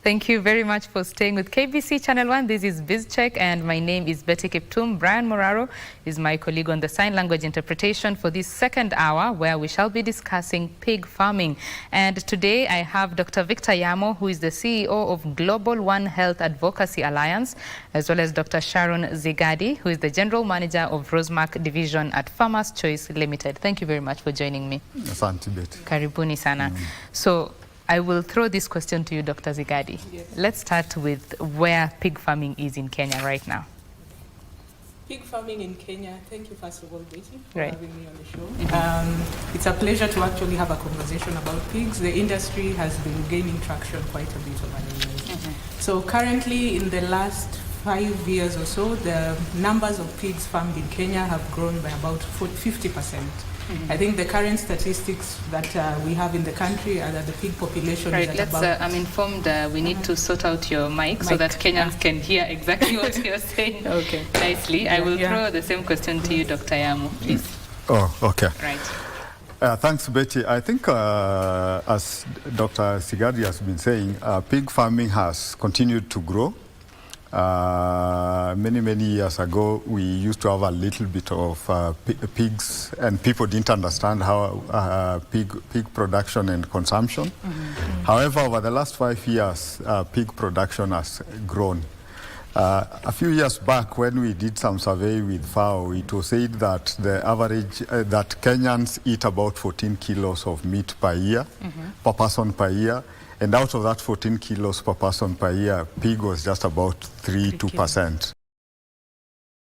Thank you very much for staying with KBC Channel 1. This is BizCheck, and my name is Betty Kiptum. Brian Moraro is my colleague on the sign language interpretation for this second hour, where we shall be discussing pig farming. And today I have Dr. Victor Yamo, who is the CEO of Global One Health Advocacy Alliance, as well as Dr. Sharon Zigadi, who is the General Manager of Rosemark Division at Farmers Choice Limited. Thank you very much for joining me. Asante Betty. Karibuni sana. So I will throw this question to you, Dr. Zigadi. Yes. Let's start with where pig farming is in Kenya right now. Pig farming in Kenya, thank you first of all, Betty, for Right. having me on the show. It's a pleasure to actually have a conversation about pigs. The industry has been gaining traction quite a bit over the years. So currently, in the last 5 years or so, the numbers of pigs farmed in Kenya have grown by about 50%. I think the current statistics that we have in the country are that the pig population Right, is at let's, about... I'm informed we need to sort out your mic so that Kenyans can hear exactly what you're saying. Okay. Nicely. I will throw the same question to you, Dr. Yamo, please. Oh, okay. Right. Thanks, Betty. I think, as Dr. Sigadi has been saying, pig farming has continued to grow. Many years ago, we used to have a little bit of pigs, and people didn't understand how pig production and consumption. However, over the last 5 years, pig production has grown. A few years back, when we did some survey with FAO, it was said that the average, that Kenyans eat about 14 kilos of meat per year, per person per year. And out of that 14 kilos per person per year, pig was just about 2%.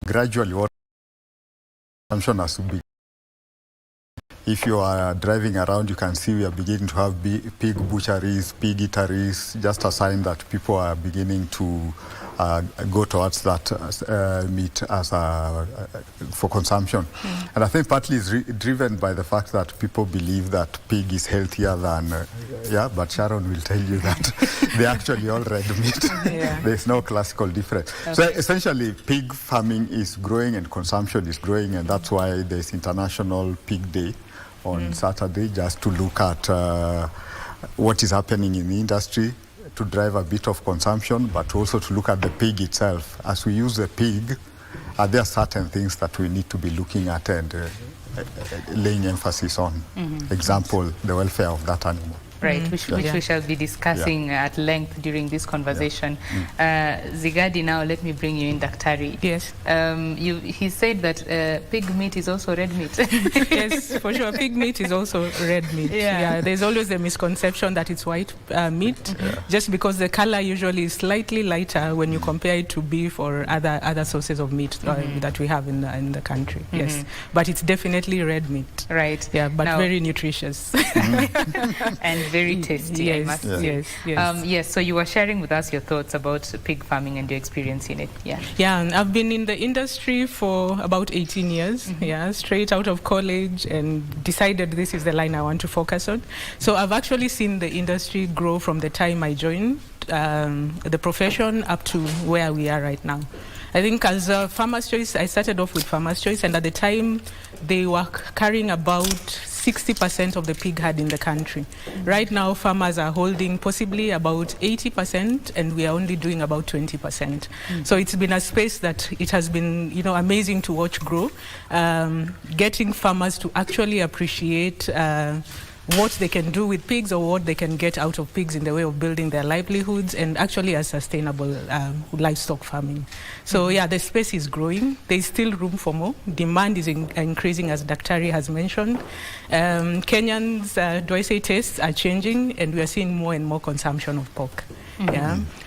Gradually, what consumption has to be. If you are driving around, you can see we are beginning to have pig butcheries, pig eateries, just a sign that people are beginning to go towards that meat as for consumption. And I think partly it's driven by the fact that people believe that pig is healthier than, but Sharon will tell you that they actually all red meat. There's no classical difference. Okay. So essentially, pig farming is growing and consumption is growing, and that's why there's International Pig Day on Saturday, just to look at what is happening in the industry, to drive a bit of consumption, but also to look at the pig itself. As we use the pig, are there certain things that we need to be looking at and laying emphasis on? Example, the welfare of that animal. Right, which we shall be discussing at length during this conversation. Zigadi, now let me bring you in, Daktari. Yes. He said that pig meat is also red meat. Yes, for sure. Pig meat is also red meat. There's always a misconception that it's white meat, just because the color usually is slightly lighter when you compare it to beef or other sources of meat that we have in the country. Yes, but it's definitely red meat. Right. Yeah, but now, very nutritious. And very tasty, I must say. Yes, so you were sharing with us your thoughts about pig farming and your experience in it. Yeah, I've been in the industry for about 18 years, straight out of college, and decided this is the line I want to focus on. So I've actually seen the industry grow from the time I joined the profession up to where we are right now. I think as a Farmers Choice, I started off with Farmers Choice, and at the time they were carrying about 60% of the pig herd in the country. Right now, farmers are holding possibly about 80%, and we are only doing about 20%. So it's been a space that it has been, amazing to watch grow, getting farmers to actually appreciate what they can do with pigs, or what they can get out of pigs in the way of building their livelihoods and actually a sustainable livestock farming. So the space is growing. There's still room for more. Demand is increasing, as Daktari has mentioned. Kenyans, tastes are changing, and we are seeing more and more consumption of pork.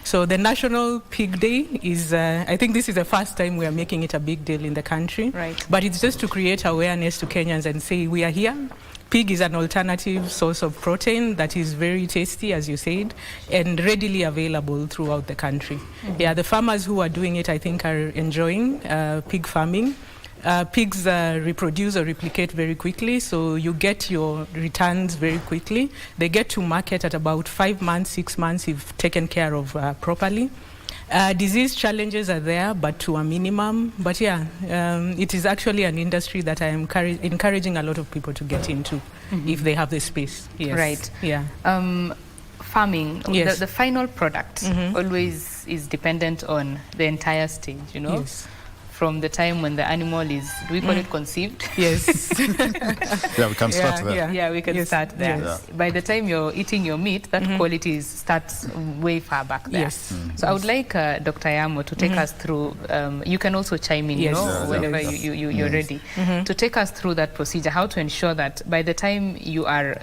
So the National Pig Day is, I think this is the first time we are making it a big deal in the country. Right. But it's just to create awareness to Kenyans and say, we are here. Pig is an alternative source of protein that is very tasty, as you said, and readily available throughout the country. The farmers who are doing it, I think, are enjoying pig farming. Pigs reproduce or replicate very quickly, so you get your returns very quickly. They get to market at about 5 months, 6 months if taken care of properly. Disease challenges are there, but to a minimum. But it is actually an industry that I am encouraging a lot of people to get into if they have the space. Yes. Right. Yeah. farming, Yes. the final product always is dependent on the entire stage, you know? Yes. From the time when the animal is, do we call it conceived? Yes. Yeah, we can start there. Yeah, we can start there. Yes. By the time you're eating your meat, that quality starts way far back there. Yes. So I would like Dr. Yamo to take us through, you can also chime in, Yes. you know, whenever you're ready, to take us through that procedure, how to ensure that by the time you are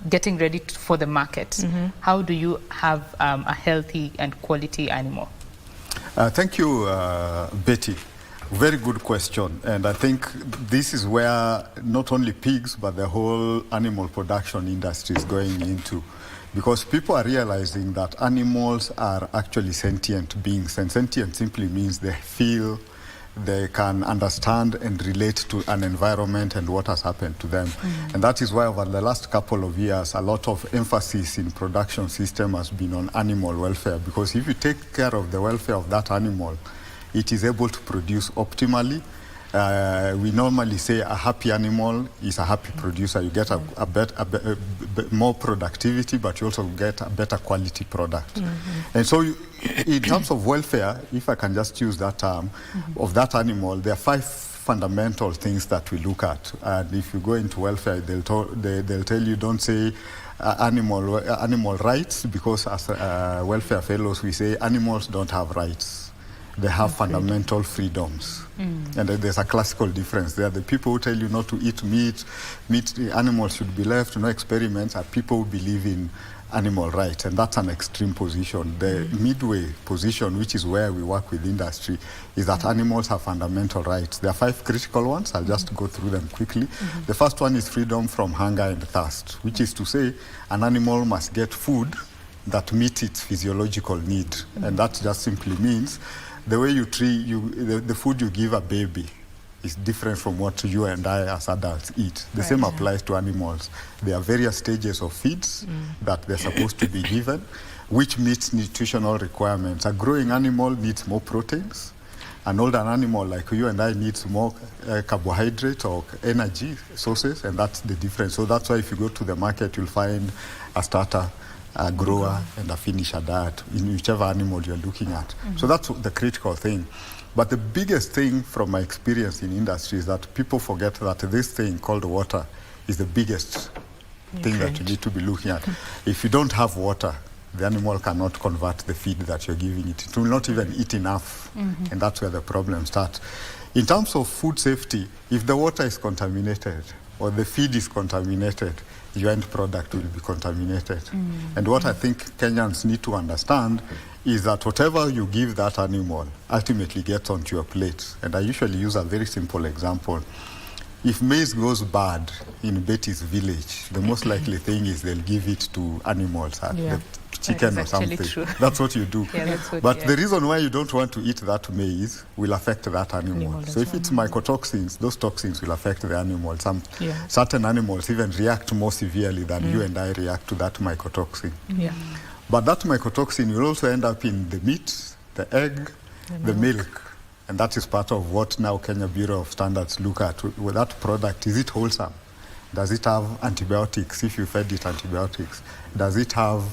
getting ready for the market, how do you have a healthy and quality animal? Thank you, Betty. Very good question. And I think this is where not only pigs, but the whole animal production industry is going into. Because people are realizing that animals are actually sentient beings. And sentient simply means they feel, they can understand and relate to an environment and what has happened to them. And that is why over the last couple of years, a lot of emphasis in production system has been on animal welfare. Because if you take care of the welfare of that animal, it is able to produce optimally. We normally say a happy animal is a happy producer. You get more productivity, but you also get a better quality product. And so in terms of welfare, if I can just use that term, of that animal, there are 5 fundamental things that we look at. And if you go into welfare, they'll tell you, don't say animal rights, because as welfare fellows, we say animals don't have rights. They have fundamental freedoms. And there's a classical difference there. The people who tell you not to eat meat, animals should be left, no experiments, are people who believe in animal rights, and that's an extreme position. The midway position, which is where we work with industry, is that animals have fundamental rights. There are 5 critical ones. I'll just go through them quickly. The first one is freedom from hunger and thirst, which is to say an animal must get food that meets its physiological need. And that just simply means the way you treat, the food you give a baby is different from what you and I as adults eat. The same applies to animals. There are various stages of feeds that they're supposed to be given, which meets nutritional requirements. A growing animal needs more proteins. An older animal like you and I needs more carbohydrate or energy sources, and that's the difference. So that's why if you go to the market, you'll find a starter, a grower, and a finisher diet in whichever animal you're looking at. So that's the critical thing. But the biggest thing from my experience in industry is that people forget that this thing called water is the biggest thing that you need to be looking at. If you don't have water, the animal cannot convert the feed that you're giving it. It will not even eat enough, and that's where the problem starts. In terms of food safety, if the water is contaminated or the feed is contaminated, your end product will be contaminated. And what I think Kenyans need to understand is that whatever you give that animal ultimately gets onto your plate. And I usually use a very simple example. If maize goes bad in Betty's village, the most likely thing is they'll give it to animals, the chicken or something. True. That's what you do. But the reason why you don't want to eat that maize will affect that animal. So if it's mycotoxins, those toxins will affect the animal. Certain animals even react more severely than you and I react to that mycotoxin. But that mycotoxin will also end up in the meat, the egg, the milk. And that is part of what now Kenya Bureau of Standards look at. With that product, is it wholesome? Does it have antibiotics if you fed it antibiotics? Does it have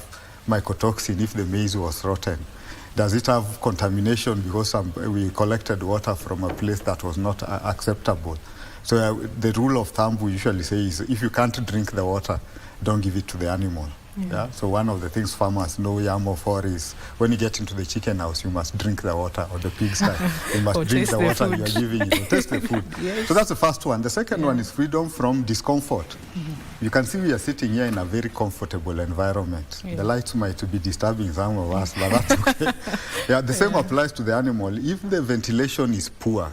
mycotoxin if the maize was rotten? Does it have contamination because we collected water from a place that was not acceptable? So the rule of thumb we usually say is if you can't drink the water, don't give it to the animal. So one of the things farmers know Yamo for is when you get into the chicken house, you must drink the water, or the pigsty. You must drink the water you are giving it, or taste the food. So that's the first one. The second one is freedom from discomfort. You can see we are sitting here in a very comfortable environment. The lights might be disturbing some of us, but that's okay. The same applies to the animal. If the ventilation is poor,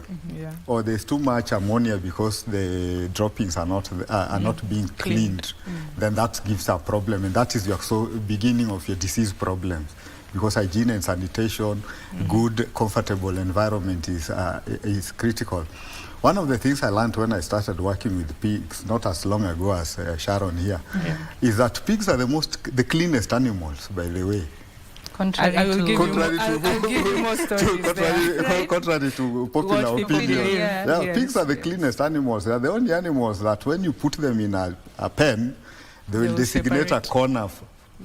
or there's too much ammonia because the droppings are not being cleaned, then that gives a problem, and that is your beginning of your disease problems. Because hygiene and sanitation, good, comfortable environment is critical. One of the things I learned when I started working with pigs, not as long ago as Sharon here, is that pigs are the cleanest animals, by the way. Contrary to popular opinion. Pigs are the cleanest animals. They are the only animals that when you put them in a pen, they will designate a corner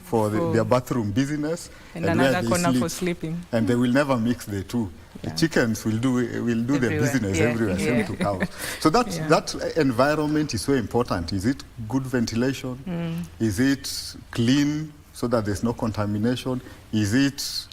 for their bathroom business, and another corner for sleeping. And they will never mix the two. The chickens will do their business everywhere, same to cows. So that environment is so important. Is it good ventilation? Is it clean so that there's no contamination? Is it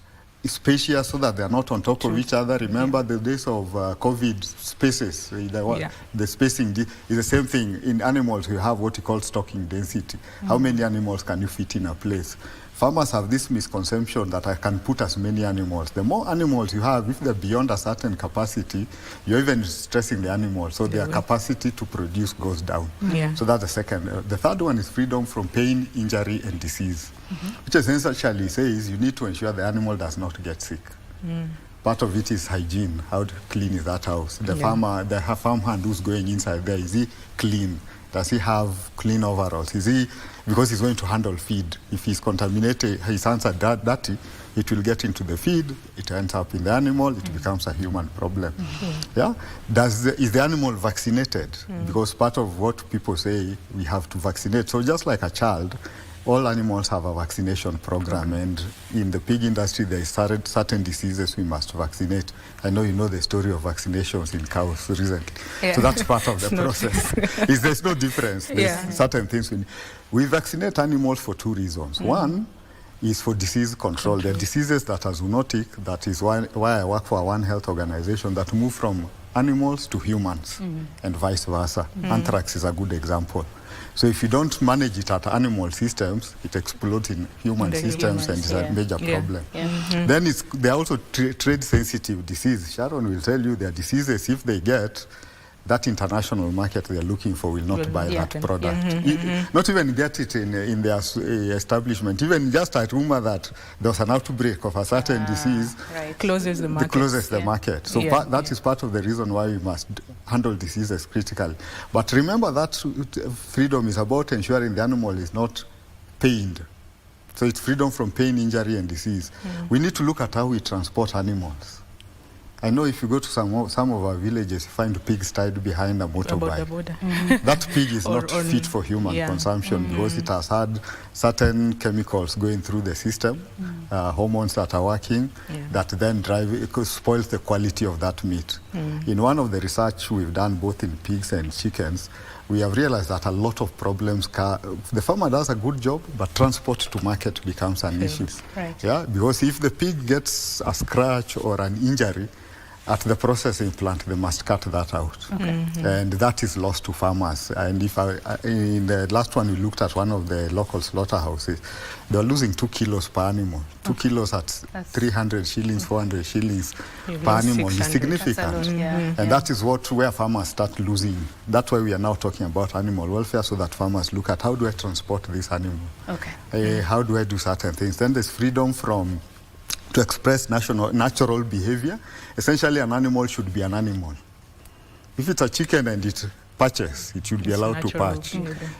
spacious so that they're not on top of each other? Remember the days of COVID spaces, the spacing is the same thing. In animals, you have what you call stocking density. How many animals can you fit in a place? Farmers have this misconception that I can put as many animals. The more animals you have, if they're beyond a certain capacity, you're even stressing the animals, so their capacity to produce goes down. So that's the second. The third one is freedom from pain, injury, and disease, which essentially says you need to ensure the animal does not get sick. Part of it is hygiene. How clean is that house? The farmhand who's going inside there, is he clean? Does he have clean overalls? Is he, because he's going to handle feed, if he's contaminated, his hands are dirty, it will get into the feed, it ends up in the animal, it becomes a human problem. Is the animal vaccinated? Because part of what people say, we have to vaccinate. So just like a child, all animals have a vaccination program, and in the pig industry, there is certain diseases we must vaccinate. I know you know the story of vaccinations in cows recently. So that's part of the process. There's no difference. There's certain things. We vaccinate animals for two reasons. One is for disease control. There are diseases that are zoonotic. That is why I work for a One Health organization that move from animals to humans and vice versa. Anthrax is a good example. So if you don't manage it at animal systems, it explodes in human systems and it's a major problem. Then there are also trade-sensitive disease. Sharon will tell you there are diseases, if they get, that international market they're looking for will not buy that product. Not even get it in their establishment. Even just a rumor that there was an outbreak of a certain disease closes the market. Closes the market. So that is part of the reason why we must handle diseases critically. But remember that freedom is about ensuring the animal is not pained. So it's freedom from pain, injury, and disease. We need to look at how we transport animals. I know if you go to some of our villages, you find pigs tied behind a motorbike. That pig is not fit for human consumption because it has had certain chemicals going through the system, hormones that are working, that then spoils the quality of that meat. In one of the research we've done both in pigs and chickens, we have realized that a lot of problems, the farmer does a good job, but transport to market becomes an issue. Because if the pig gets a scratch or an injury, at the processing plant, they must cut that out. And that is lost to farmers. And in the last one, we looked at one of the local slaughterhouses. They're losing 2 kilos per animal. 2 kilos at 300 shillings, 400 shillings per animal is significant. And that is where farmers start losing. That's why we are now talking about animal welfare, so that farmers look at how do I transport this animal? How do I do certain things? Then there's freedom to express natural behavior. Essentially, an animal should be an animal. If it's a chicken and it perches, it should be allowed to perch.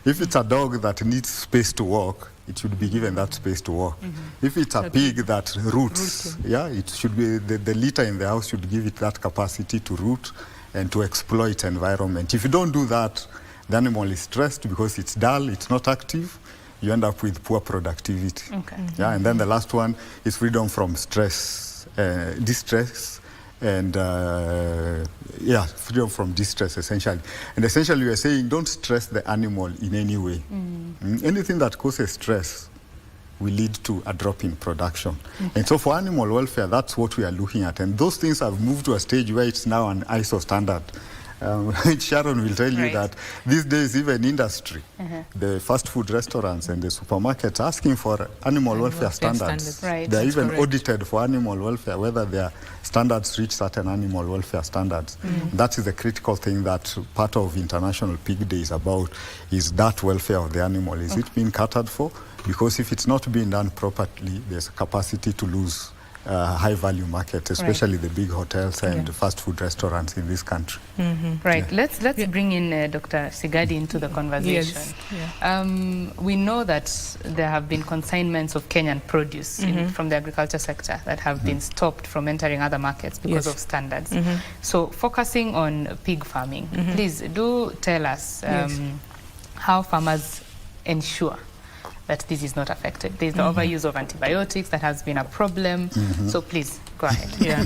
If it's a dog that needs space to walk, it should be given that space to walk. If it's a pig that roots, it should be the litter in the house should give it that capacity to root and to exploit environment. If you don't do that, the animal is stressed because it's dull, it's not active. You end up with poor productivity. And then the last one is freedom from stress, distress, and freedom from distress, essentially. And essentially, we are saying don't stress the animal in any way. Anything that causes stress will lead to a drop in production. And so for animal welfare, that's what we are looking at. And those things have moved to a stage where it's now an ISO standard. Sharon will tell you that these days, even industry, the fast food restaurants and the supermarkets are asking for animal welfare standards. They're even audited for animal welfare, whether their standards reach certain animal welfare standards. That is the critical thing that part of International Pig Day is about, is that welfare of the animal. Is it being catered for? Because if it's not being done properly, there's a capacity to lose high-value market, especially the big hotels and fast food restaurants in this country. Let's bring in Dr. Sigadi into the conversation. We know that there have been consignments of Kenyan produce from the agriculture sector that have been stopped from entering other markets because of standards. So focusing on pig farming, please do tell us how farmers ensure that this is not affected. There's the overuse of antibiotics that has been a problem. So please, go ahead. Yeah,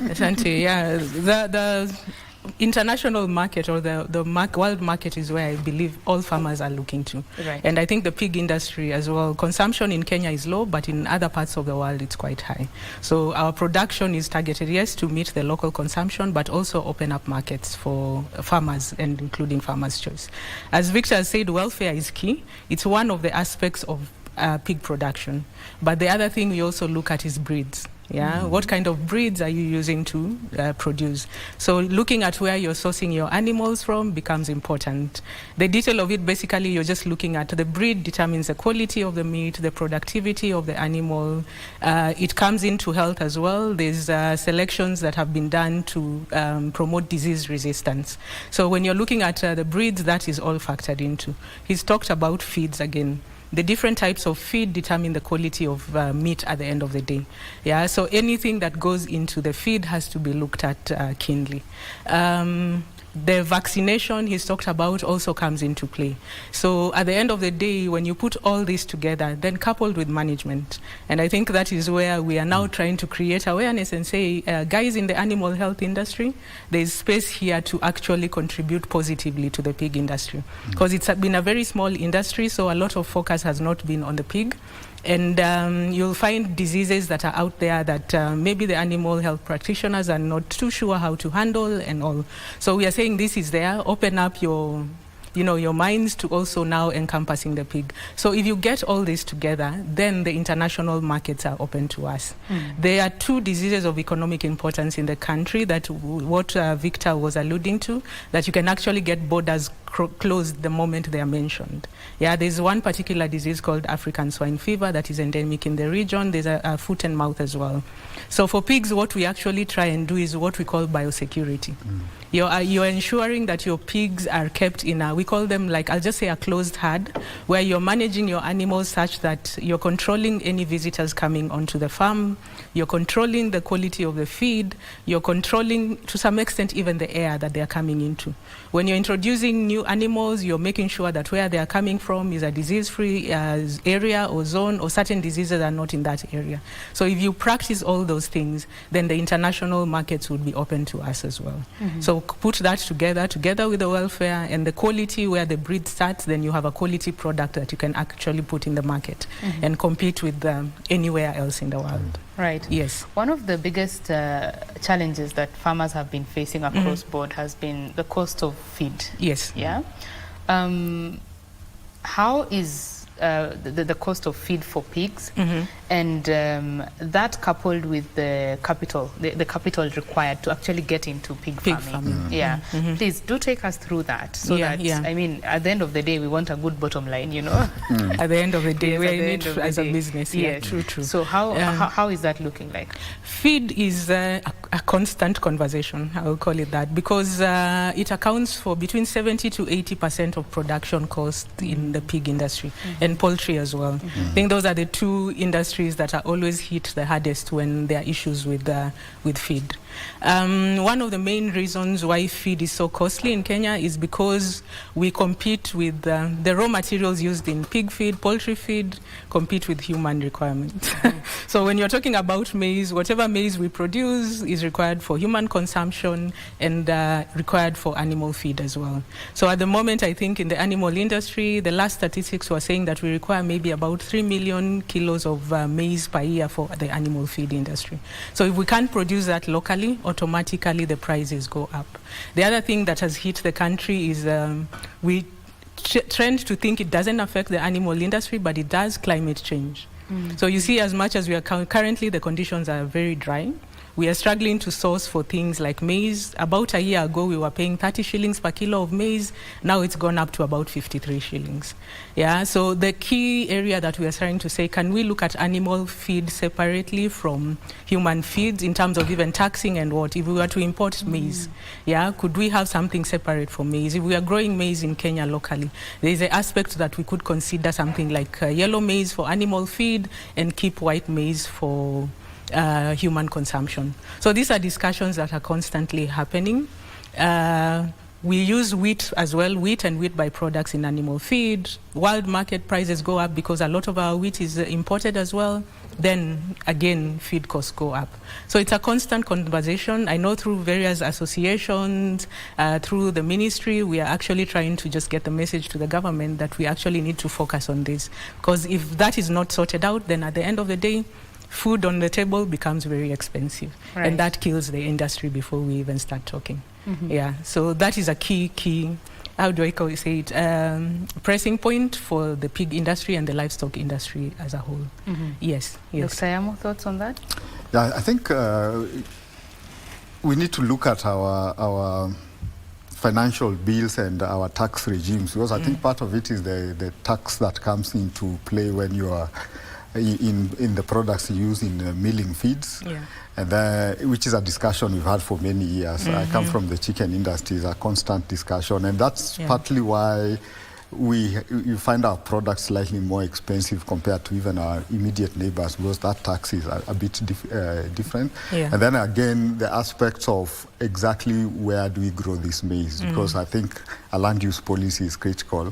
Ashanti, yeah. The international market or the world market is where I believe all farmers are looking to. Right. And I think the pig industry as well, consumption in Kenya is low, but in other parts of the world it's quite high. So our production is targeted, yes, to meet the local consumption, but also open up markets for farmers, and including Farmers' Choice. As Victor said, welfare is key. It's one of the aspects of pig production. But the other thing we also look at is breeds. Yeah, what kind of breeds are you using to produce? So looking at where you're sourcing your animals from becomes important. The detail of it, basically, you're just looking at the breed determines the quality of the meat, the productivity of the animal. It comes into health as well. There's selections that have been done to promote disease resistance. So when you're looking at the breeds, that is all factored into. He's talked about feeds again. The different types of feed determine the quality of meat at the end of the day. Yeah, so anything that goes into the feed has to be looked at keenly. The vaccination he's talked about also comes into play. So at the end of the day, when you put all this together, then coupled with management, and I think that is where we are now trying to create awareness and say, guys in the animal health industry, there's space here to actually contribute positively to the pig industry. Because it's been a very small industry, so a lot of focus has not been on the pig. And you'll find diseases that are out there that maybe the animal health practitioners are not too sure how to handle and all. So we are saying this is there. Open up your minds to also now encompassing the pig. So if you get all this together, then the international markets are open to us. There are two diseases of economic importance in the country that what Victor was alluding to, that you can actually get borders closed the moment they are mentioned. Yeah, there's one particular disease called African swine fever that is endemic in the region. There's a foot and mouth as well. So for pigs, what we actually try and do is what we call biosecurity. You're ensuring that your pigs are kept in we call them, like, I'll just say a closed herd, where you're managing your animals such that you're controlling any visitors coming onto the farm, you're controlling the quality of the feed, you're controlling, to some extent, even the air that they're coming into. When you're introducing new animals, you're making sure that where they are coming from is a disease-free area or zone, or certain diseases are not in that area. So if you practice all those things, then the international markets would be open to us as well. So put that together with the welfare and the quality where the breed starts, then you have a quality product that you can actually put in the market and compete with anywhere else in the world. Right. Yes. One of the biggest challenges that farmers have been facing across board has been the cost of feed. Yes. Yeah. How is the cost of feed for pigs, and that coupled with the capital required to actually get into pig farming. Yeah. Please do take us through that, so that I mean, at the end of the day, we want a good bottom line, you know. At the end of the day, we're in it as a business. Yes. True. So how is that looking like? Feed is a constant conversation, I will call it that, because it accounts for between 70 to 80% of production cost in the pig industry. And poultry as well. I think those are the two industries that are always hit the hardest when there are issues with feed. One of the main reasons why feed is so costly in Kenya is because we compete with the raw materials used in pig feed, poultry feed, compete with human requirements. So when you're talking about maize, whatever maize we produce is required for human consumption and required for animal feed as well. So at the moment, I think in the animal industry, the last statistics were saying that we require maybe about 3 million kilos of maize per year for the animal feed industry. So if we can't produce that locally, automatically the prices go up. The other thing that has hit the country is we trend to think it doesn't affect the animal industry, but it does, climate change. So you see, as much as we are currently, the conditions are very dry. We are struggling to source for things like maize. About a year ago, we were paying 30 shillings per kilo of maize. Now it's gone up to about 53 shillings. Yeah, so the key area that we are starting to say, can we look at animal feed separately from human feeds in terms of even taxing and what? If we were to import maize, yeah, could we have something separate for maize? If we are growing maize in Kenya locally, there is an aspect that we could consider something like yellow maize for animal feed and keep white maize for human consumption. So these are discussions that are constantly happening. We use wheat as well, wheat and wheat byproducts in animal feed. World market prices go up because a lot of our wheat is imported as well. Then again, feed costs go up. So it's a constant conversation. I know through various associations, through the ministry, we are actually trying to just get the message to the government that we actually need to focus on this. Because if that is not sorted out, then at the end of the day, food on the table becomes very expensive. Right. And that kills the industry before we even start talking. Yeah, so that is a key, how do I say it, pressing point for the pig industry and the livestock industry as a whole. Yes. Dr. Yamo, thoughts on that? Yeah, I think we need to look at our financial bills and our tax regimes, because I think part of it is the tax that comes into play when you are in the products used in milling feeds. Yeah. And which is a discussion we've had for many years. I come from the chicken industry, it's a constant discussion, and that's partly why you find our products slightly more expensive compared to even our immediate neighbors, because that tax is a bit different. Yeah. And then again, the aspects of exactly where do we grow this maize, because I think a land use policy is critical,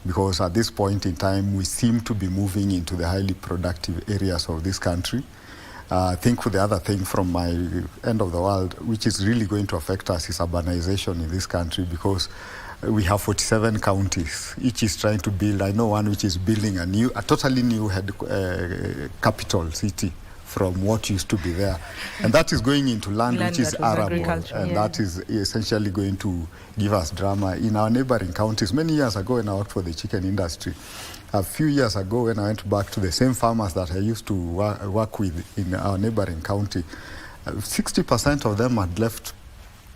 because at this point in time, we seem to be moving into the highly productive areas of this country. I think the other thing from my end of the world, which is really going to affect us, is urbanization in this country, because we have 47 counties. Each is trying to build. I know one which is building a totally new capital city from what used to be there. And that is going into land which is arable. And that is essentially going to give us drama. In our neighboring counties, many years ago when I worked for the chicken industry, a few years ago when I went back to the same farmers that I used to work with in our neighboring county, 60% of them had left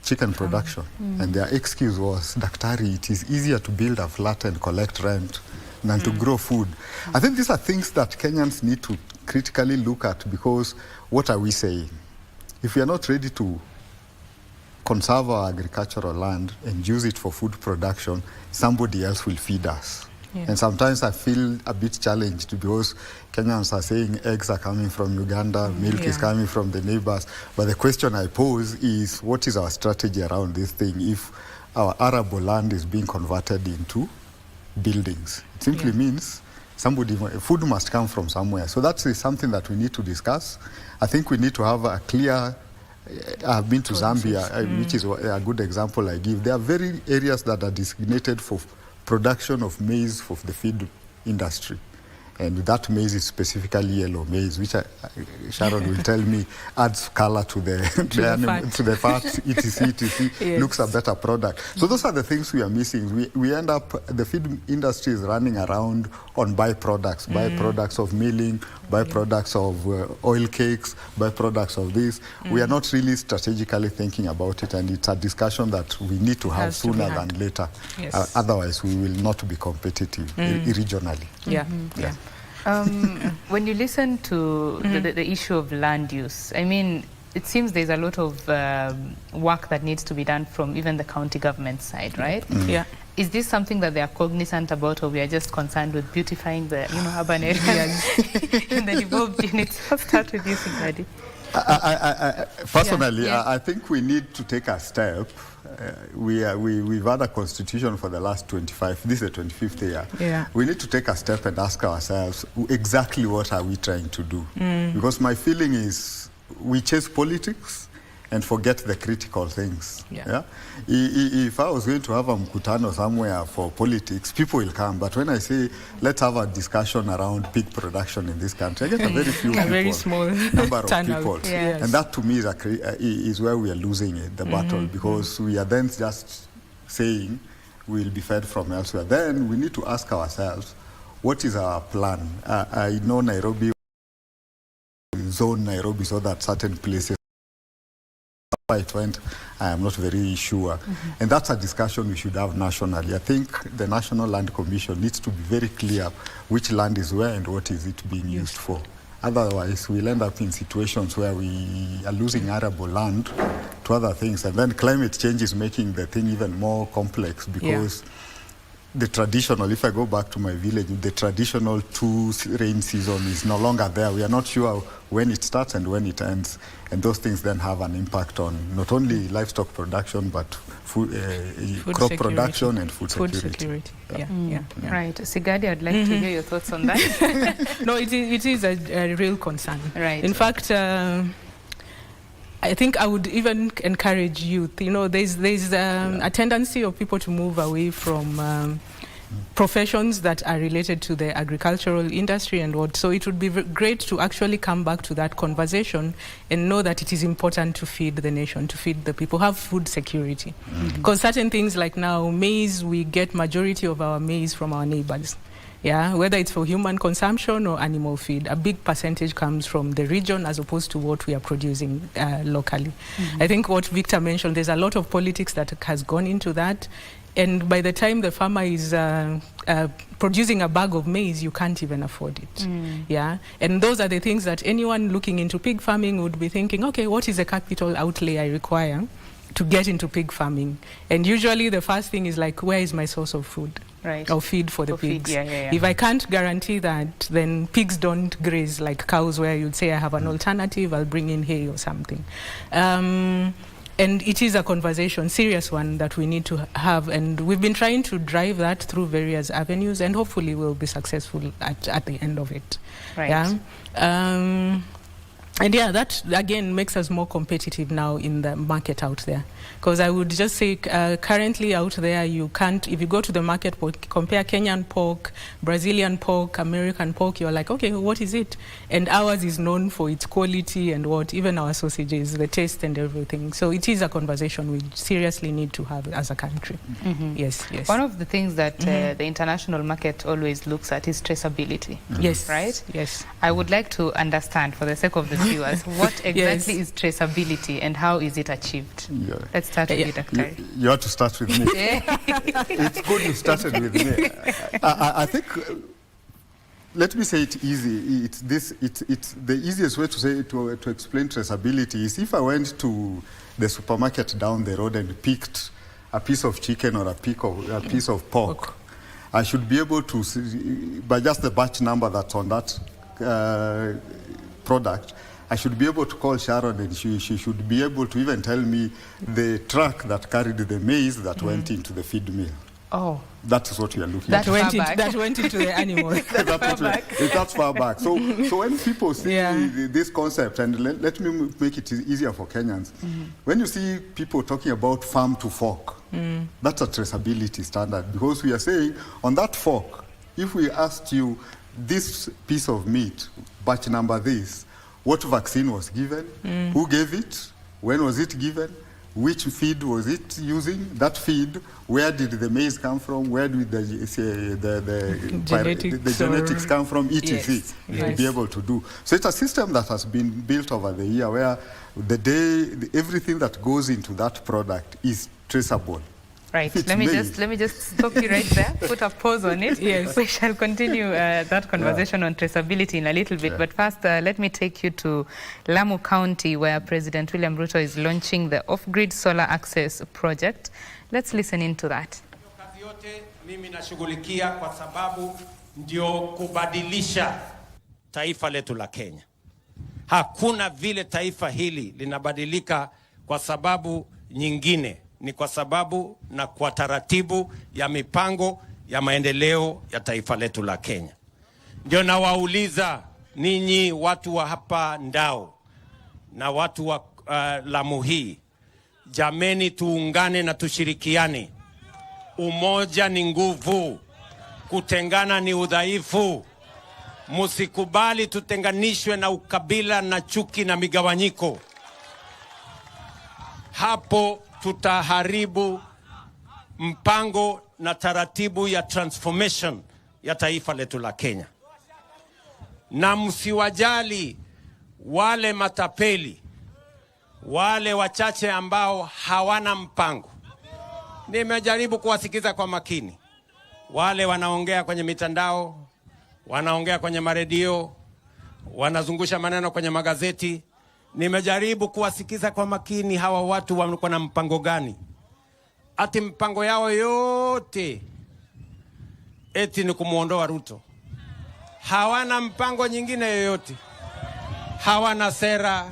chicken production. And their excuse was, Daktari, it is easier to build a flat and collect rent than to grow food. I think these are things that Kenyans need to critically look at, because what are we saying? If we are not ready to conserve our agricultural land and use it for food production, somebody else will feed us. Yeah. And sometimes I feel a bit challenged, because Kenyans are saying eggs are coming from Uganda, milk is coming from the neighbors. But the question I pose is, what is our strategy around this thing if our arable land is being converted into buildings? It simply means food must come from somewhere. So that is something that we need to discuss. I think we need to have a clear, I've been to Zambia, which is a good example I give. There are very areas that are designated for production of maize for the feed industry. And that maize is specifically yellow maize, which Sharon will tell me adds color to the fat, etc. Looks a better product. So those are the things we are missing. We end up, the feed industry is running around on byproducts, byproducts of milling, byproducts of oil cakes, byproducts of this. We are not really strategically thinking about it, and it's a discussion that we need to have sooner than later. Yes. Otherwise, we will not be competitive regionally. When you listen to the issue of land use, I mean, it seems there's a lot of work that needs to be done from even the county government side, right? Yeah. Is this something that they are cognizant about, or we are just concerned with beautifying the urban areas and the devolved units? I'll start with you, Sigladi. Personally, I think we need to take a step. We've had a constitution for the last 25, this is the 25th year. Yeah. We need to take a step and ask ourselves exactly what are we trying to do? Because my feeling is we chase politics and forget the critical things. Yeah? If I was going to have a mkutano somewhere for politics, people will come. But when I say, let's have a discussion around pig production in this country, I get a very few people, very small number of people. Yes. And that to me is where we are losing it, the battle, because we are then just saying we'll be fed from elsewhere. Then we need to ask ourselves, what is our plan? I know Nairobi, zone Nairobi so that certain places it went, I am not very sure. And that's a discussion we should have nationally. I think the National Land Commission needs to be very clear which land is where and what is it being used for. Otherwise, we'll end up in situations where we are losing arable land to other things. And then climate change is making the thing even more complex, because the traditional, if I go back to my village, the traditional 2 rain season is no longer there. We are not sure when it starts and when it ends. And those things then have an impact on not only livestock production, but food crop security. Production and food security. Yeah. Right. Sigadi, I'd like to hear your thoughts on that. No, it is a real concern. Right. In fact, I think I would even encourage youth. You know, there's a tendency of people to move away from professions that are related to the agricultural industry and what. So it would be great to actually come back to that conversation and know that it is important to feed the nation, to feed the people, have food security. Because certain things like now, maize, we get majority of our maize from our neighbors. Yeah, whether it's for human consumption or animal feed, a big percentage comes from the region as opposed to what we are producing locally. I think what Victor mentioned, there's a lot of politics that has gone into that. And by the time the farmer is producing a bag of maize, you can't even afford it. Yeah, and those are the things that anyone looking into pig farming would be thinking, okay, what is the capital outlay I require to get into pig farming? And usually the first thing is like, where is my source of food? Right. Or feed for the pigs. Yeah. If I can't guarantee that, then pigs don't graze like cows, where you'd say I have an alternative, I'll bring in hay or something. And it is a conversation, serious one, that we need to have. And we've been trying to drive that through various avenues, and hopefully we'll be successful at the end of it. Right. Yeah. And yeah, that again makes us more competitive now in the market out there. Because I would just say currently out there, you can't, if you go to the market, compare Kenyan pork, Brazilian pork, American pork, you're like, okay, what is it? And ours is known for its quality and what, even our sausages, the taste and everything. So it is a conversation we seriously need to have as a country. Yes. One of the things that the international market always looks at is traceability. Yes. Right? Yes. I would like to understand, for the sake of the viewers, what exactly is traceability and how is it achieved? Let's start with you, Dr. You have to start with me. It's good you started with me. I think, let me say it easy. It's the easiest way to say to explain traceability is if I went to the supermarket down the road and picked a piece of chicken or a piece of pork, I should be able to see, by just the batch number that's on that product, I should be able to call Sharon and she should be able to even tell me the truck that carried the maize that went into the feed mill. Oh. That is what we are looking at. That went into the animal. That's far back. So when people see this concept, and let me make it easier for Kenyans, when you see people talking about farm to fork, that's a traceability standard, because we are saying on that fork, if we asked you this piece of meat, batch number this, what vaccine was given, who gave it, when was it given, which feed was it using, that feed, where did the maize come from, where did the genetics come from, etc. You'll be able to do. So it's a system that has been built over the year where everything that goes into that product is traceable. Right. Let me just stop you right there. Put a pause on it. Yes. We shall continue that conversation on traceability in a little bit. But first, let me take you to Lamu County, where President William Ruto is launching the off-grid solar access project. Let's listen into that. Kazi yote mimi nashughulikia kwa sababu ndio kubadilisha taifa letu la Kenya. Hakuna vile taifa hili linabadilika kwa sababu nyingine. Ni kwa sababu na kwa taratibu ya mipango ya maendeleo ya taifa letu la Kenya. Ndio nawauliza ninyi watu wa hapa Ndao na watu wa Lamu hii, jameni, tuungane na tushirikiane. Umoja ni nguvu, kutengana ni udhaifu. Musikubali tutenganishwe na ukabila na chuki na migawanyiko. Hapo tutaharibu mpango na taratibu ya transformation ya taifa letu la Kenya. Na msiwajali wale matapeli, wale wachache ambao hawana mpango. Nimejaribu kuwasikiza kwa makini. Wale wanaongea kwenye mitandao, wanaongea kwenye maredio, wanazungusha maneno kwenye magazeti. Nimejaribu kuwasikiza kwa makini hawa watu wako na mpango gani. Ati mpango yao yote eti ni kumuondoa Ruto. Hawana mpango nyingine yoyote. Hawana sera,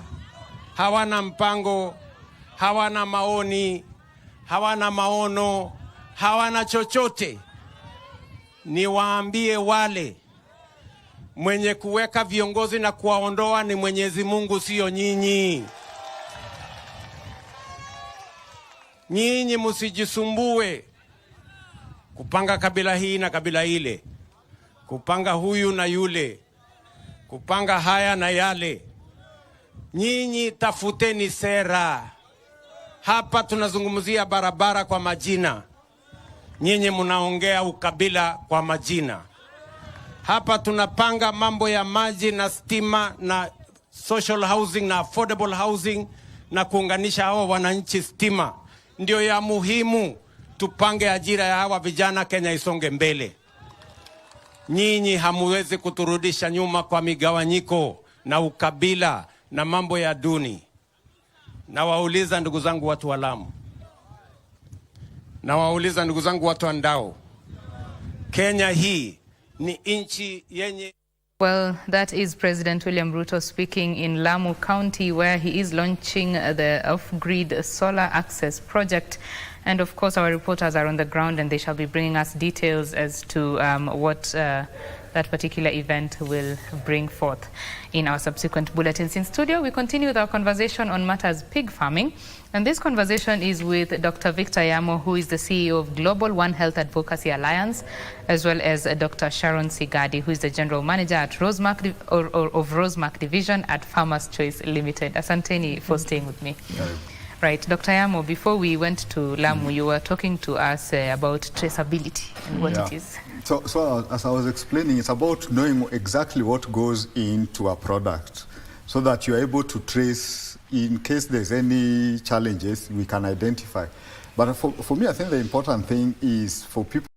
hawana mpango, hawana maoni, hawana maono, hawana chochote. Niwaambie wale mwenye kuweka viongozi na kuwaondoa ni Mwenyezi Mungu, sio nyinyi. Nyinyi msijisumbue kupanga kabila hii na kabila ile, kupanga huyu na yule, kupanga haya na yale. Nyinyi tafuteni sera. Hapa tunazungumzia barabara kwa majina. Nyinyi mnaongea ukabila kwa majina. Hapa tunapanga mambo ya maji na stima na social housing na affordable housing na kuunganisha hawa wananchi stima. Ndio ya muhimu. Tupange ajira ya hawa vijana, Kenya isonge mbele. Nyinyi hamuwezi kuturudisha nyuma kwa migawanyiko na ukabila na mambo ya duni. Na wauliza ndugu zangu watu wa Lamu, na wauliza ndugu zangu watu wa Ndao, Kenya hii ni inchi yenye. Well, that is President William Ruto speaking in Lamu County, where he is launching the off-grid solar access project. And of course, our reporters are on the ground and they shall be bringing us details as to what that particular event will bring forth in our subsequent bulletins. In studio, we continue with our conversation on matters pig farming. And this conversation is with Dr. Victor Yamo, who is the CEO of Global One Health Advocacy Alliance, as well as Dr. Sharon Sigadi, who is the General Manager at Rosemark of Rosemark Division at Farmers Choice Limited. Asanteni for staying with me. Yeah. Right, Dr. Yamo, before we went to Lamu, you were talking to us about traceability and what it is. So as I was explaining, it's about knowing exactly what goes into a product so that you're able to trace in case there's any challenges, we can identify. But for me, I think the important thing is for people,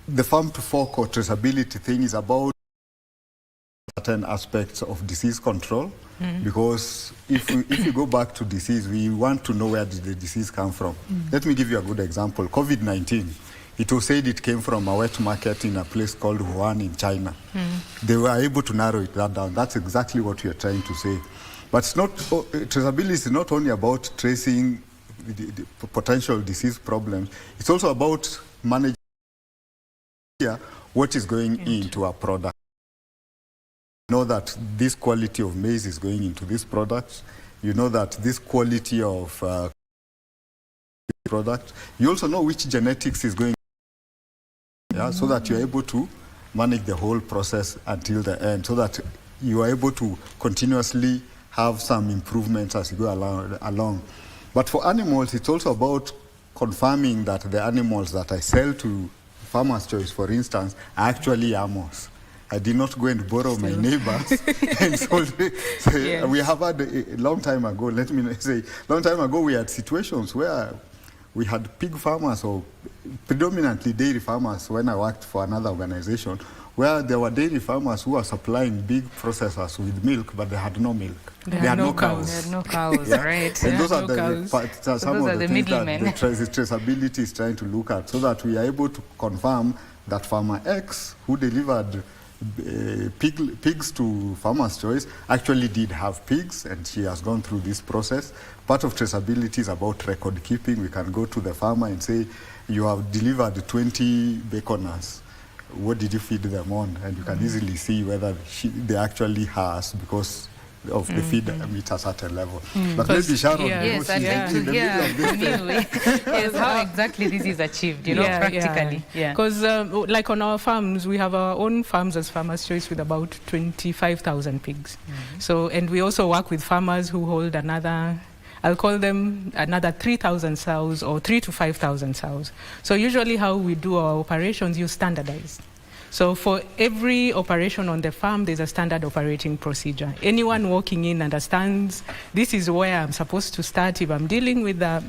the farm to fork or traceability thing is about certain aspects of disease control. Because if you go back to disease, we want to know where did the disease come from. Let me give you a good example. COVID-19, it was said it came from a wet market in a place called Wuhan in China. They were able to narrow that down. That's exactly what we are trying to say. But it's not, traceability is not only about tracing the potential disease problems, it's also about managing what is going into a product. You know that this quality of maize is going into this product. You know that this quality of product. You also know which genetics is going, so that you're able to manage the whole process until the end, so that you are able to continuously have some improvements as you go along. But for animals, it's also about confirming that the animals that I sell to Farmers Choice, for instance, are actually animals. I did not go and borrow my neighbors and sold it. So we have had a long time ago, let me say, long time ago we had situations where we had pig farmers or predominantly dairy farmers when I worked for another organization, where there were dairy farmers who were supplying big processors with milk, but they had no milk. They had no cows. They had no cows, right. And those are some of the things that the traceability is trying to look at, so that we are able to confirm that farmer X, who delivered pigs to Farmers Choice, actually did have pigs, and she has gone through this process. Part of traceability is about record keeping. We can go to the farmer and say, you have delivered 20 baconers. What did you feed them on? And you can easily see whether they actually has, because of the feed meet a certain level. But maybe Sharon, yes, I'd like to hear yes, how exactly this is achieved, you know, practically. Because like on our farms, we have our own farms as Farmers Choice with about 25,000 pigs. So, and we also work with farmers who hold another, I'll call them another 3,000 sows or 3,000 to 5,000 sows. So usually how we do our operations, you standardize. So for every operation on the farm, there's a standard operating procedure. Anyone walking in understands this is where I'm supposed to start if I'm dealing with a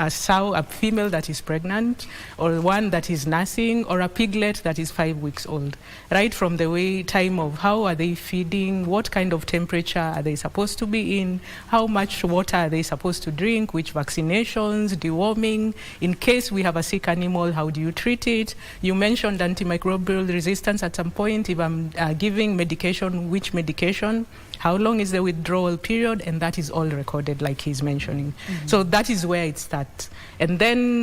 sow, a female that is pregnant, or one that is nursing, or a piglet that is 5 weeks old. Right from the time of how are they feeding, what kind of temperature are they supposed to be in, how much water are they supposed to drink, which vaccinations, deworming, in case we have a sick animal, how do you treat it? You mentioned antimicrobial resistance at some point. If I'm giving medication, which medication? How long is the withdrawal period? And that is all recorded, like he's mentioning. So that is where it starts. And then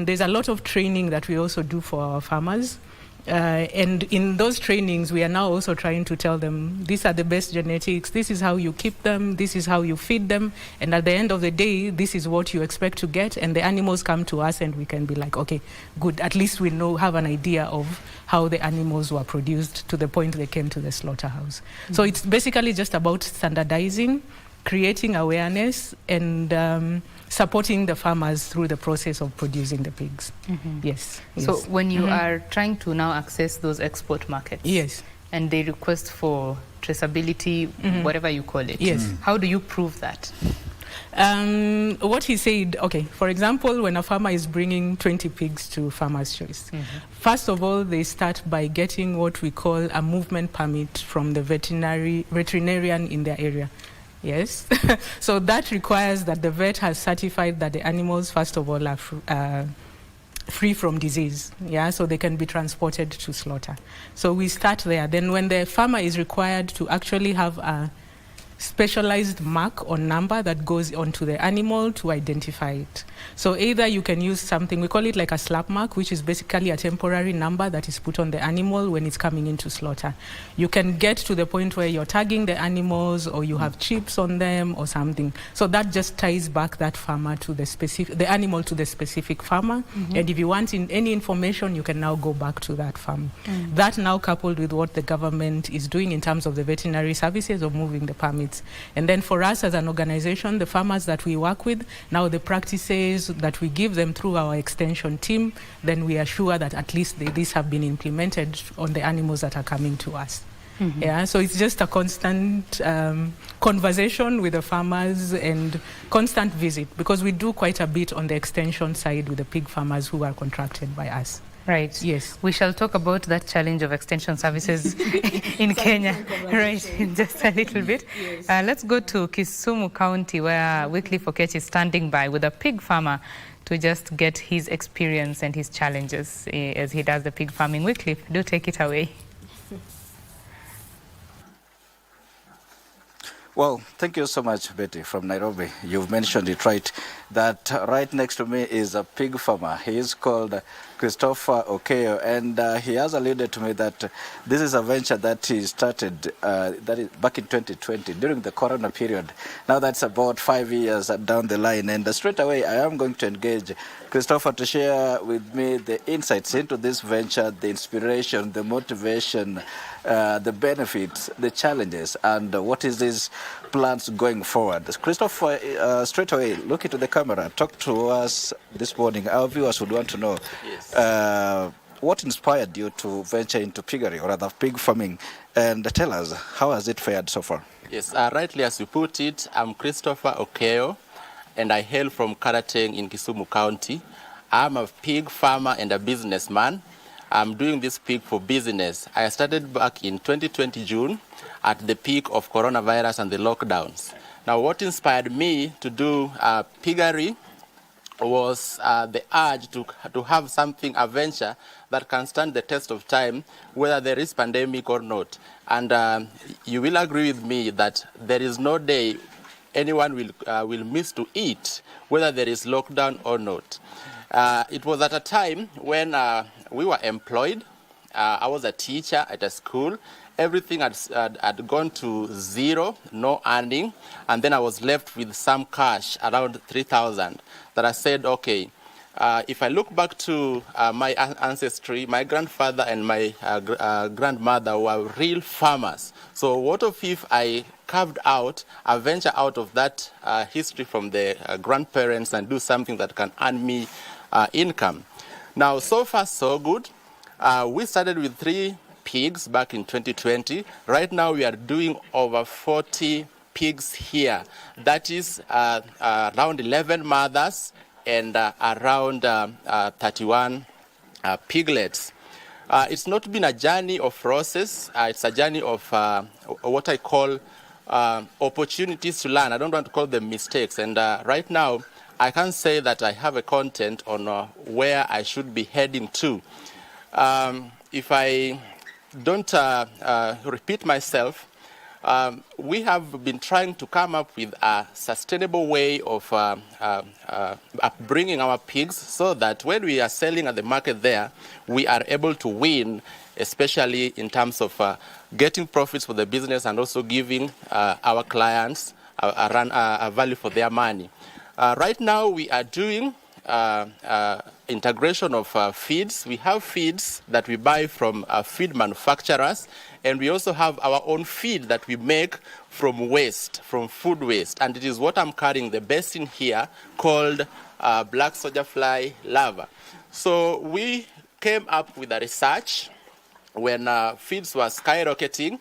there's a lot of training that we also do for our farmers. And in those trainings, we are now also trying to tell them, these are the best genetics, this is how you keep them, this is how you feed them, and at the end of the day, this is what you expect to get, and the animals come to us and we can be like, okay, good, at least we have an idea of how the animals were produced to the point they came to the slaughterhouse. So it's basically just about standardizing, creating awareness, and supporting the farmers through the process of producing the pigs. Yes. So when you are trying to now access those export markets, yes, and they request for traceability, whatever you call it, yes, how do you prove that? What he said, okay, for example, when a farmer is bringing 20 pigs to Farmer's Choice, first of all, they start by getting what we call a movement permit from the veterinarian in their area. Yes. So that requires that the vet has certified that the animals, first of all, are free from disease. Yeah, so they can be transported to slaughter. So we start there. Then when the farmer is required to actually have a specialized mark or number that goes onto the animal to identify it. So either you can use something, we call it like a slap mark, which is basically a temporary number that is put on the animal when it's coming into slaughter. You can get to the point where you're tagging the animals or you have chips on them or something. So that just ties back that farmer to the animal to the specific farmer. And if you want any information, you can now go back to that farm. That now coupled with what the government is doing in terms of the veterinary services of moving the permits. And then for us as an organization, the farmers that we work with, now the practices that we give them through our extension team, then we are sure that at least these have been implemented on the animals that are coming to us. Yeah, so it's just a constant conversation with the farmers and constant visit, because we do quite a bit on the extension side with the pig farmers who are contracted by us. Right. Yes. We shall talk about that challenge of extension services in Kenya, right, in just a little bit. Yes. Let's go to Kisumu County, where Wycliffe Okech is standing by with a pig farmer to just get his experience and his challenges as he does the pig farming. Wycliffe, do take it away. Well, thank you so much, Betty, from Nairobi. You've mentioned it right, that right next to me is a pig farmer. He is called Christopher Okeyo, and he has alluded to me that this is a venture that he started that is back in 2020 during the corona period. Now that's about 5 years down the line, and straight away I am going to engage Christopher to share with me the insights into this venture, the inspiration, the motivation, the benefits, the challenges, and what is his plans going forward. Christopher, straight away, look into the camera, talk to us this morning. Our viewers would want to know, yes, what inspired you to venture into piggery, or rather pig farming, and tell us, how has it fared so far? Yes, rightly as you put it, I'm Christopher Okeyo, and I hail from Karateng in Kisumu County. I'm a pig farmer and a businessman. I'm doing this pig for business. I started back in 2020 June at the peak of coronavirus and the lockdowns. Now, what inspired me to do piggery was the urge to have something, a venture that can stand the test of time, whether there is pandemic or not. And you will agree with me that there is no day anyone will miss to eat, whether there is lockdown or not. It was at a time when we were employed. I was a teacher at a school. Everything had gone to zero, no earning, and then I was left with some cash, around 3,000, that I said, okay, if I look back to my ancestry, my grandfather and my grandmother were real farmers. So what if I carved out a venture out of that history from the grandparents and do something that can earn me income? Now, so far, so good. We started with 3 pigs back in 2020. Right now we are doing over 40 pigs here. That is around 11 mothers and around 31 piglets. It's not been a journey of process. It's a journey of what I call opportunities to learn. I don't want to call them mistakes. And right now, I can say that I have a content on where I should be heading to. If I don't repeat myself, we have been trying to come up with a sustainable way of bringing our pigs so that when we are selling at the market there, we are able to win, especially in terms of getting profits for the business and also giving our clients a value for their money. Right now, we are doing integration of feeds. We have feeds that we buy from feed manufacturers, and we also have our own feed that we make from waste, from food waste. And it is what I'm carrying the best in here, called black soldier fly larva. So we came up with a research when feeds were skyrocketing,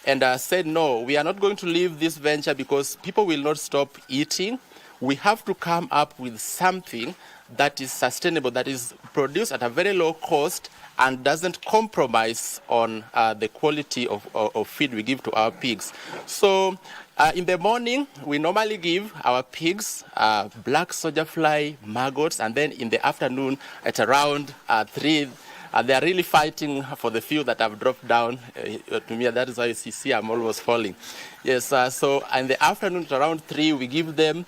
and said, no, we are not going to leave this venture because people will not stop eating. We have to come up with something that is sustainable, that is produced at a very low cost and doesn't compromise on the quality of feed we give to our pigs. So in the morning, we normally give our pigs black soldier fly maggots, and then in the afternoon at around 3, they are really fighting for the few that have dropped down to me. That is why you see I'm almost falling. Yes, so in the afternoon at around 3, we give them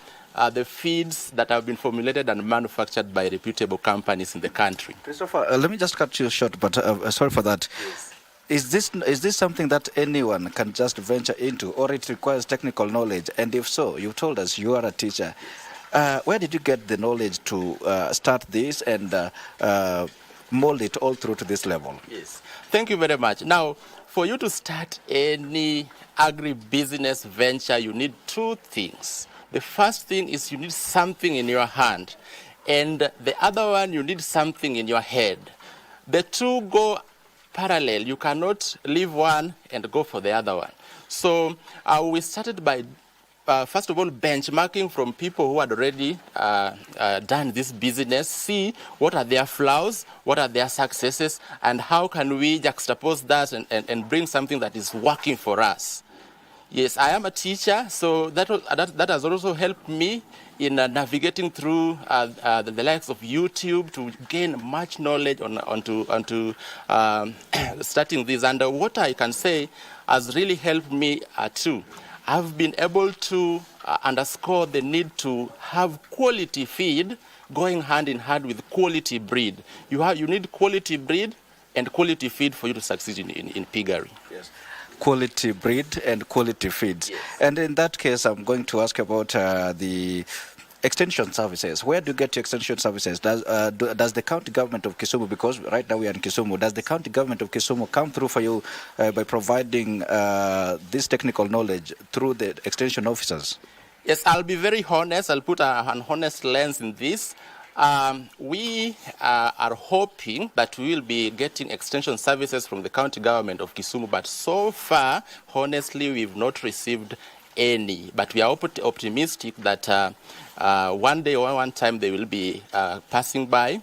the feeds that have been formulated and manufactured by reputable companies in the country. Christopher, let me just cut you short, but sorry for that. Yes. Is this something that anyone can just venture into, or it requires technical knowledge? And if so, you told us you are a teacher. Where did you get the knowledge to start this and mold it all through to this level? Yes, thank you very much. Now, for you to start any agribusiness venture, you need 2 things. The first thing is you need something in your hand, and the other one, you need something in your head. The 2 go parallel. You cannot leave one and go for the other one. So we started by, first of all, benchmarking from people who had already done this business, see what are their flaws, what are their successes, and how can we juxtapose that and bring something that is working for us. Yes, I am a teacher, so that has also helped me in navigating through the likes of YouTube to gain much knowledge onto starting this. And what I can say has really helped me too. I've been able to underscore the need to have quality feed going hand in hand with quality breed. You need quality breed and quality feed for you to succeed in piggery. Yes. Quality breed and quality feeds. Yes. And in that case, I'm going to ask about the extension services. Where do you get your extension services? Does the county government of Kisumu, because right now we are in Kisumu, does the county government of Kisumu come through for you by providing this technical knowledge through the extension officers? Yes, I'll be very honest. I'll put an honest lens in this. We are hoping that we will be getting extension services from the county government of Kisumu, but so far, honestly, we've not received any. But we are optimistic that one day or one time they will be passing by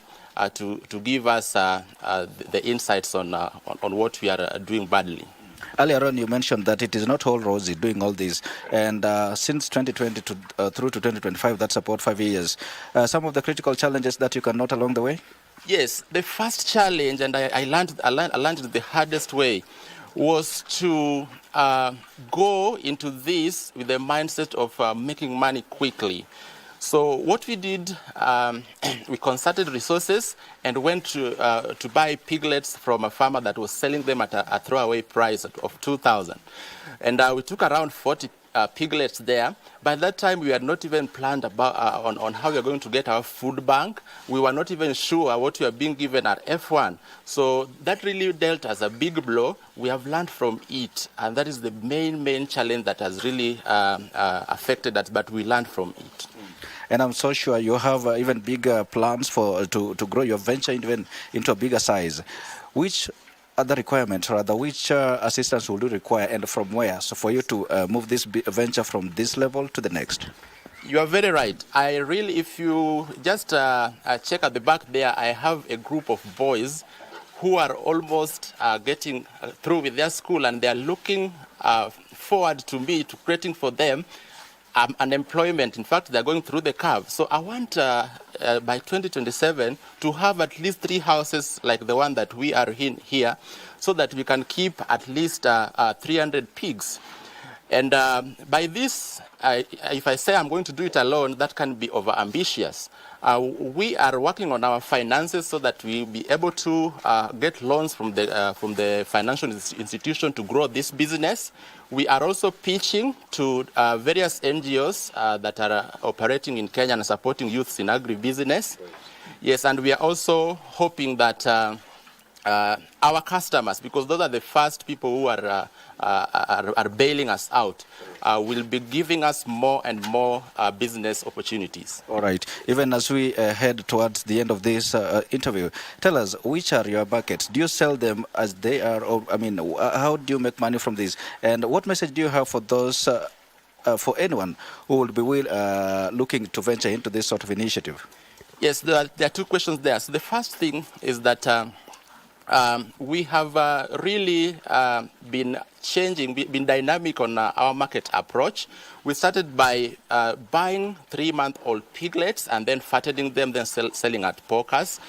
to give us the insights on what we are doing badly. Earlier on, you mentioned that it is not all rosy doing all this, and since 2020 through to 2025, that's about 5 years. Some of the critical challenges that you can note along the way? Yes, the first challenge, and I learned it the hardest way, was to go into this with the mindset of making money quickly. So what we did, we concerted resources and went to buy piglets from a farmer that was selling them at a throwaway price of 2,000. And we took around 40 piglets there. By that time, we had not even planned about on how we are going to get our food bank. We were not even sure what we are being given at F1. So that really dealt as a big blow. We have learned from it, and that is the main challenge that has really affected us, but we learned from it. And I'm so sure you have even bigger plans to grow your venture even into a bigger size. Which other requirements, rather, which assistance will you require and from where? So for you to move this venture from this level to the next? You are very right. I really, if you just check at the back there, I have a group of boys who are almost getting through with their school, and they are looking forward to me to creating for them an employment. In fact, they're going through the curve. So I want by 2027 to have at least 3 houses like the one that we are in here, so that we can keep at least 300 pigs. And by this, if I say I'm going to do it alone, that can be over-ambitious. We are working on our finances so that we'll be able to get loans from the financial institution to grow this business. We are also pitching to various NGOs that are operating in Kenya and supporting youths in agribusiness. Yes, and we are also hoping that our customers, because those are the first people who are bailing us out, will be giving us more and more business opportunities. All right. Even as we head towards the end of this interview, tell us, which are your buckets? Do you sell them as they are? Or, I mean, how do you make money from this? And what message do you have for those, for anyone who will be looking to venture into this sort of initiative? Yes, there are 2 questions there. So the first thing is that we have really been dynamic on our market approach. We started by buying 3-month-old piglets and then fattening them, then selling at porkers.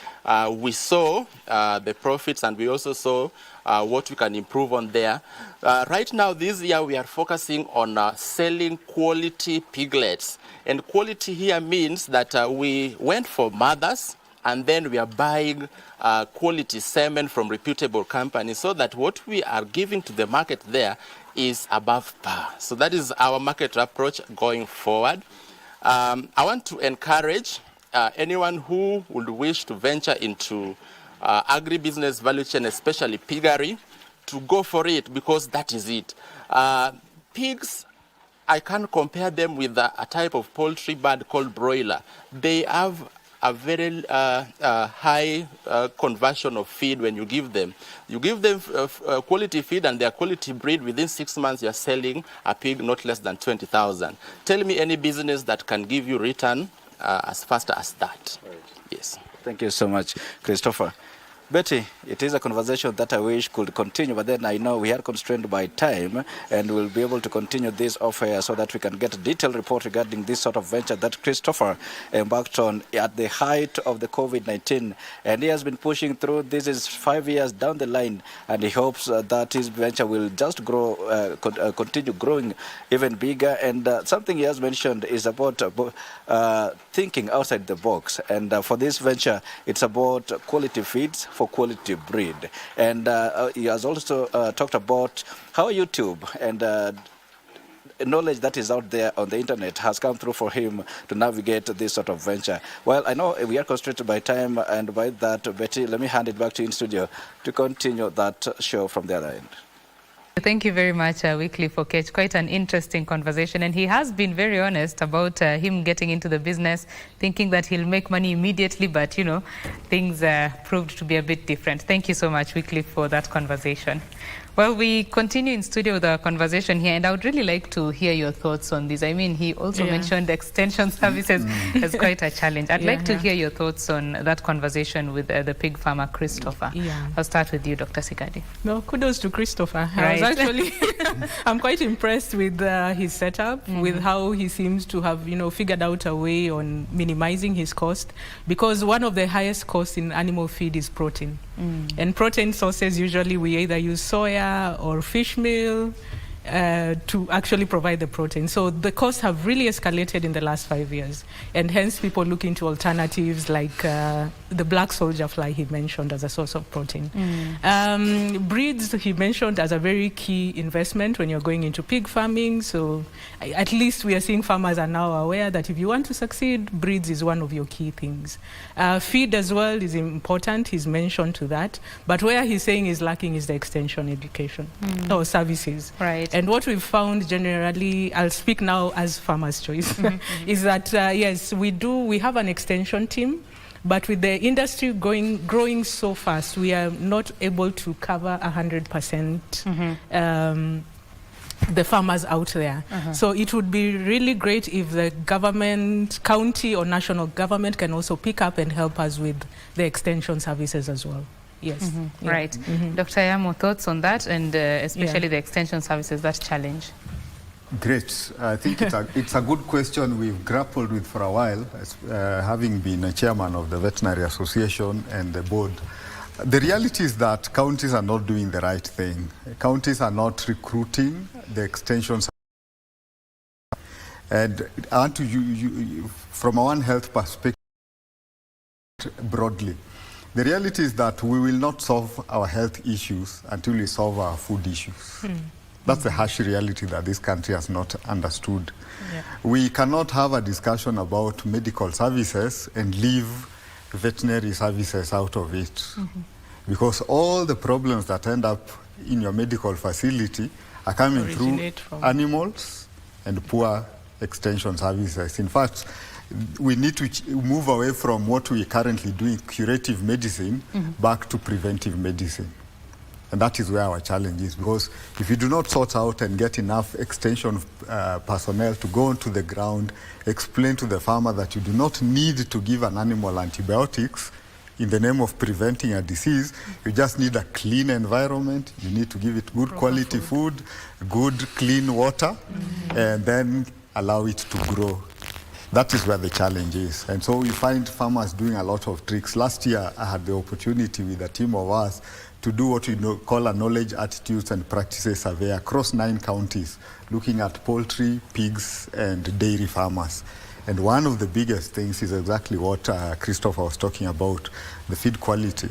We saw the profits, and we also saw what we can improve on there. Right now, this year, we are focusing on selling quality piglets. And quality here means that we went for mothers, and then we are buying quality semen from reputable companies, so that what we are giving to the market there is above par. So that is our market approach going forward. I want to encourage anyone who would wish to venture into agribusiness value chain, especially piggery, to go for it, because that is it. Pigs, I can compare them with a type of poultry bird called broiler. They have a very high conversion of feed when you give them. You give them quality feed and their quality breed. Within 6 months, you're selling a pig not less than 20,000. Tell me any business that can give you return as fast as that. Right. Yes. Thank you so much, Christopher. Betty, it is a conversation that I wish could continue, but then I know we are constrained by time, and we'll be able to continue this off air so that we can get a detailed report regarding this sort of venture that Christopher embarked on at the height of the COVID-19. And he has been pushing through. This is 5 years down the line, and he hopes that his venture will just grow, continue growing even bigger. And something he has mentioned is about thinking outside the box. And for this venture, it's about quality feeds for quality breed. And he has also talked about how YouTube and knowledge that is out there on the internet has come through for him to navigate this sort of venture. Well, I know we are constrained by time, and by that, Betty, let me hand it back to you in studio to continue that show from the other end. Thank you very much, Wycliffe Okech. Quite an interesting conversation, and he has been very honest about him getting into the business, thinking that he'll make money immediately, but, you know, things proved to be a bit different. Thank you so much, Wycliffe, for that conversation. Well, we continue in studio with our conversation here, and I would really like to hear your thoughts on this. I mean, he also mentioned extension services as quite a challenge. I'd like to hear your thoughts on that conversation with the pig farmer, Christopher. I'll start with you, Dr. Sigadi. No, kudos to Christopher. Right. I was actually, I'm quite impressed with his setup, with how he seems to have, you know, figured out a way on minimizing his cost, because one of the highest costs in animal feed is protein. And protein sources, usually we either use soya or fish meal to actually provide the protein. So the costs have really escalated in the last 5 years, and hence people look into alternatives like the black soldier fly he mentioned as a source of protein. Breeds he mentioned as a very key investment when you're going into pig farming. So at least we are seeing farmers are now aware that if you want to succeed, breeds is one of your key things. Feed as well is important, he's mentioned to that, but where he's saying is lacking is the extension education or services. Right. And what we've found generally, I'll speak now as Farmer's Choice, is that yes, we have an extension team, But with the industry growing so fast, we are not able to cover 100% the farmers out there. So it would be really great if the government, county or national government can also pick up and help us with the extension services as well. Yes. Yeah. Right. Dr. Yamo, thoughts on that, and especially the extension services, that challenge? Great. I think it's a good question we've grappled with for a while, having been a chairman of the Veterinary Association and the board. The reality is that counties are not doing the right thing. Counties are not recruiting the extensions. And from a One Health perspective, broadly, the reality is that we will not solve our health issues until we solve our food issues. That's the harsh reality that this country has not understood. Yeah. We cannot have a discussion about medical services and leave veterinary services out of it. Because all the problems that end up in your medical facility are coming through animals and poor extension services. In fact, we need to move away from what we currently do, curative medicine, back to preventive medicine. And that is where our challenge is, because if you do not sort out and get enough extension personnel to go onto the ground, explain to the farmer that you do not need to give an animal antibiotics in the name of preventing a disease, you just need a clean environment, you need to give it good quality food, good clean water, and then allow it to grow. That is where the challenge is. And so we find farmers doing a lot of tricks. Last year, I had the opportunity with a team of us to do what we call a knowledge, attitudes, and practices survey across 9 counties, looking at poultry, pigs, and dairy farmers. And one of the biggest things is exactly what Christopher was talking about, the feed quality.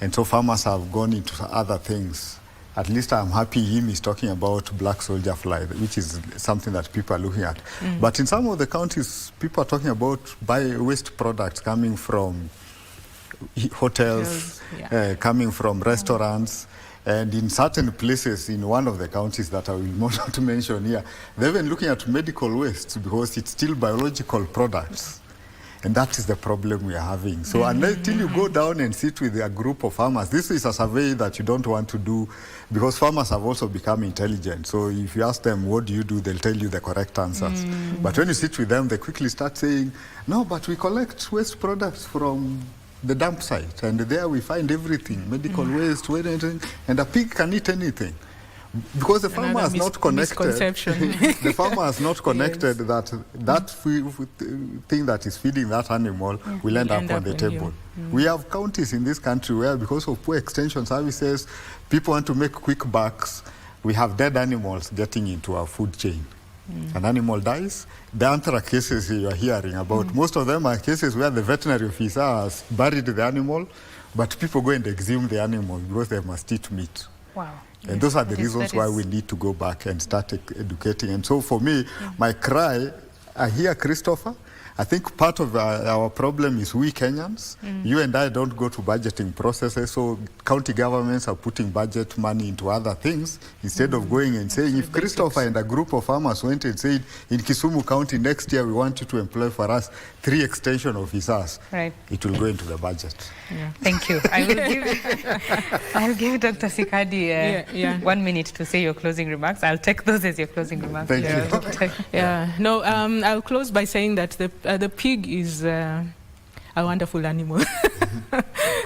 And so farmers have gone into other things. At least I'm happy him is talking about black soldier fly, which is something that people are looking at. But in some of the counties, people are talking about waste products coming from hotels, coming from restaurants, and in certain places in one of the counties that I will not mention here, they're even looking at medical waste because it's still biological products. And that is the problem we are having. So until you go down and sit with a group of farmers, this is a survey that you don't want to do because farmers have also become intelligent. So if you ask them, what do you do? They'll tell you the correct answers. But when you sit with them, they quickly start saying, no, but we collect waste products from the dump site, and there we find everything, medical waste, and a pig can eat anything. Because the farmer has not connected. The farmer has not connected that thing that is feeding that animal will end up on the table. We have counties in this country where, because of poor extension services, people want to make quick bucks. We have dead animals getting into our food chain. An animal dies. The other cases you are hearing about, most of them are cases where the veterinary officer has buried the animal, but people go and exhume the animal because they must eat meat. Wow. And those are the reasons why we need to go back and start educating. And so for me, my cry, I hear Christopher, I think part of our problem is we Kenyans. You and I don't go to budgeting processes, so county governments are putting budget money into other things instead of going and saying, if Christopher and a group of farmers went and said, in Kisumu County next year we want you to employ for us 3 extension officers, it will go into the budget. Thank you. I'll give Dr. Sikadi 1 minute to say your closing remarks. I'll take those as your closing remarks. Thank you. No, I'll close by saying that the pig is a wonderful animal.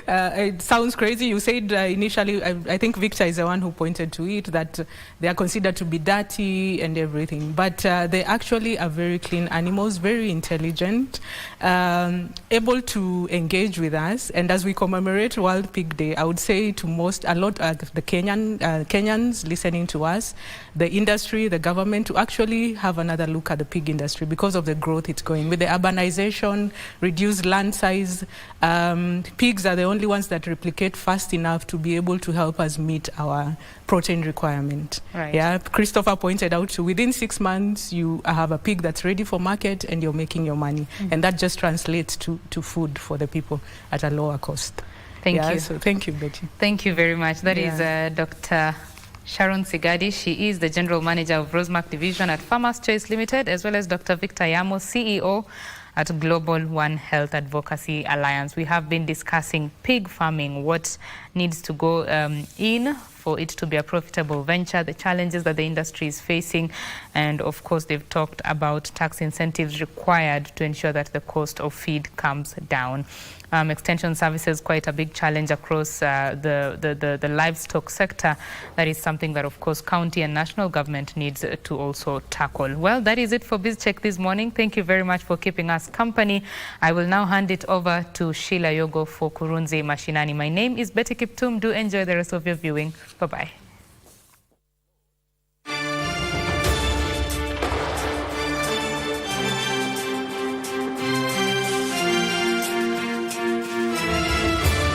It sounds crazy. You said initially, I think Victor is the one who pointed to it, that they are considered to be dirty and everything. But they actually are very clean animals, very intelligent, able to engage with us. And as we commemorate World Pig Day, I would say to a lot of the Kenyans listening to us, the industry, the government, to actually have another look at the pig industry because of the growth it's going. With the urbanization, reduced land size, pigs are the only ones that replicate fast enough to be able to help us meet our protein requirement. Yeah, Christopher pointed out to within 6 months you have a pig that's ready for market and you're making your money, and that just translates to food for the people at a lower cost. Thank you. So thank you, Betty. Thank you very much. That is Dr. Sharon Sigadi. She is the General Manager of Rosemark Division at Farmers Choice Limited, as well as Dr. Victor Yamo, CEO at Global One Health Advocacy Alliance. We have been discussing pig farming, what needs to go in for it to be a profitable venture, the challenges that the industry is facing, and of course they've talked about tax incentives required to ensure that the cost of feed comes down. Extension services, quite a big challenge across the livestock sector. That is something that, of course, county and national government needs to also tackle. Well, that is it for BizCheck this morning. Thank you very much for keeping us company. I will now hand it over to Sheila Yogo for Kurunzi Mashinani. My name is Betty Kiptum. Do enjoy the rest of your viewing. Bye-bye.